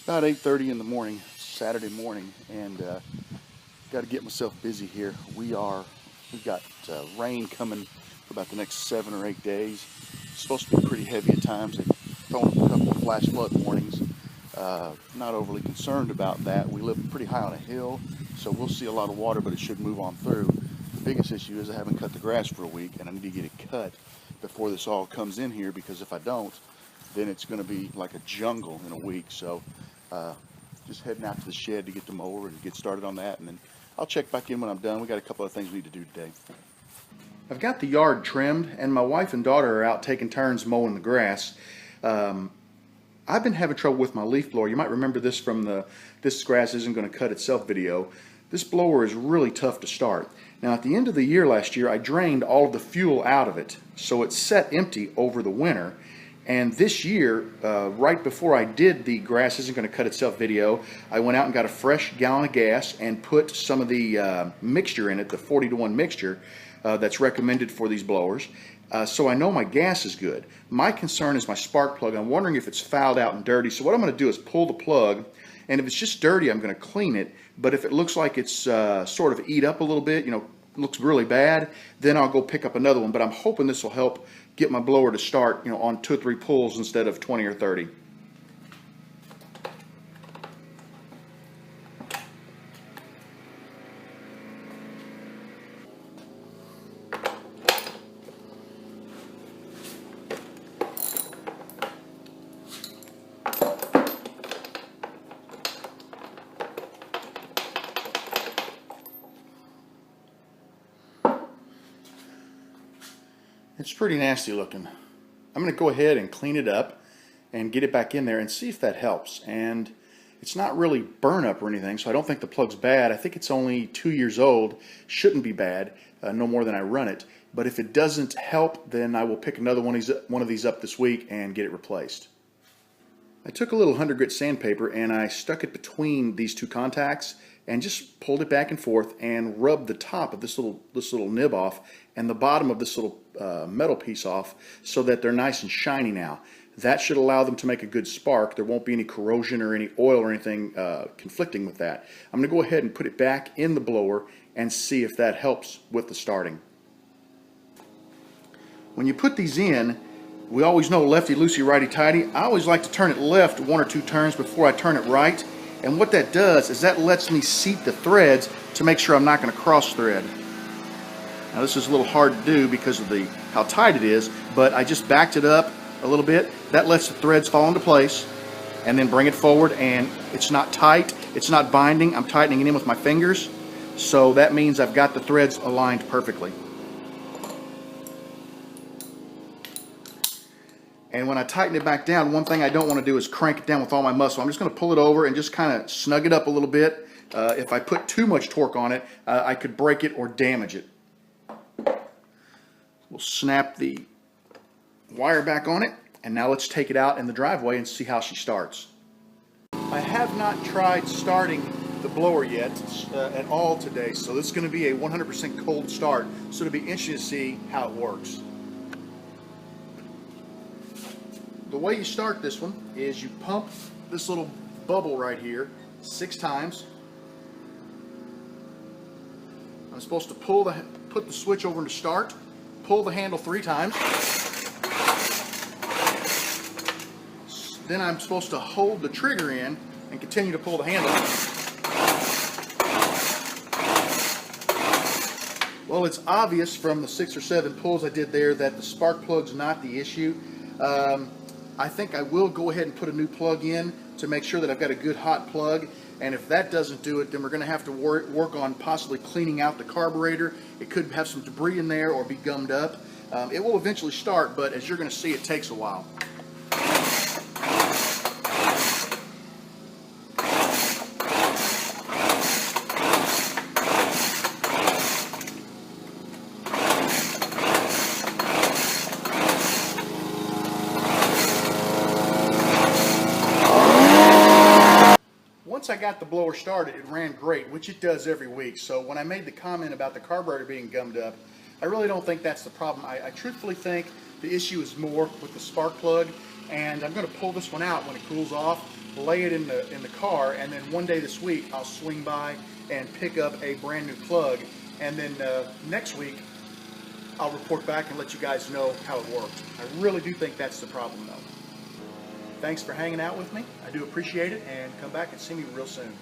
About 8:30 in the morning, Saturday morning, and got to get myself busy here. We've got rain coming for about the next 7 or 8 days. It's supposed to be pretty heavy at times. They've thrown up a couple of flash flood warnings. Not overly concerned about that. We live pretty high on a hill, so we'll see a lot of water, but it should move on through. The biggest issue is I haven't cut the grass for a week, and I need to get it cut before this all comes in here, because if I don't, then it's going to be like a jungle in a week. So just heading out to the shed to get the mower and get started on that, and then I'll check back in when I'm done. We got a couple of things we need to do today. I've got the yard trimmed, and my wife and daughter are out taking turns mowing the grass. I've been having trouble with my leaf blower. You might remember this from the "This Grass Isn't Going to Cut Itself" video. This blower is really tough to start. Now, at the end of the year last year, I drained all of the fuel out of it, so it sat empty over the winter. And this year, right before I did the "Grass Isn't Going to Cut Itself" video, I went out and got a fresh gallon of gas and put some of the mixture in it, the 40-to-1 mixture that's recommended for these blowers. So I know my gas is good. My concern is my spark plug. I'm wondering if it's fouled out and dirty. So what I'm going to do is pull the plug, and if it's just dirty, I'm going to clean it. But if it looks like it's sort of eat up a little bit, looks really bad, then I'll go pick up another one. But I'm hoping this will help get my blower to start, on 2 or 3 pulls instead of 20 or 30. It's pretty nasty looking. I'm going to go ahead and clean it up and get it back in there and see if that helps. And it's not really burn up or anything, so I don't think the plug's bad. I think it's only 2 years old. Shouldn't be bad, no more than I run it. But if it doesn't help, then I will pick another one of these up this week and get it replaced. I took a little 100 grit sandpaper and I stuck it between these 2 contacts and just pulled it back and forth and rubbed the top of this little nib off and the bottom of this little metal piece off, so that they're nice and shiny now. That should allow them to make a good spark. There won't be any corrosion or any oil or anything conflicting with that. I'm going to go ahead and put it back in the blower and see if that helps with the starting. When you put these in, we always know lefty loosey, righty tighty. I always like to turn it left 1 or 2 turns before I turn it right. And what that does is that lets me seat the threads to make sure I'm not going to cross thread. Now this is a little hard to do because of how tight it is, but I just backed it up a little bit. That lets the threads fall into place, and then bring it forward, and it's not tight, it's not binding. I'm tightening it in with my fingers, so that means I've got the threads aligned perfectly. And when I tighten it back down, one thing I don't want to do is crank it down with all my muscle. I'm just going to pull it over and just kind of snug it up a little bit. If I put too much torque on it, I could break it or damage it. We'll snap the wire back on it, and now let's take it out in the driveway and see how she starts. I have not tried starting the blower yet at all today, so this is going to be a 100% cold start, so it'll be interesting to see how it works. The way you start this one is you pump this little bubble right here 6 times. I'm supposed to put the switch over to start, pull the handle 3 times. Then I'm supposed to hold the trigger in and continue to pull the handle. Well, it's obvious from the 6 or 7 pulls I did there that the spark plug's not the issue. I think I will go ahead and put a new plug in to make sure that I've got a good hot plug. And if that doesn't do it, then we're going to have to work on possibly cleaning out the carburetor. It could have some debris in there or be gummed up. It will eventually start, but as you're going to see, it takes a while. Once I got the blower started, it ran great, which it does every week. So when I made the comment about the carburetor being gummed up, I really don't think that's the problem. I truthfully think the issue is more with the spark plug, and I'm going to pull this one out when it cools off lay it in the car, and then one day this week I'll swing by and pick up a brand new plug, and then next week I'll report back and let you guys know how it works. I really do think that's the problem though. Thanks for hanging out with me. I do appreciate it, and come back and see me real soon.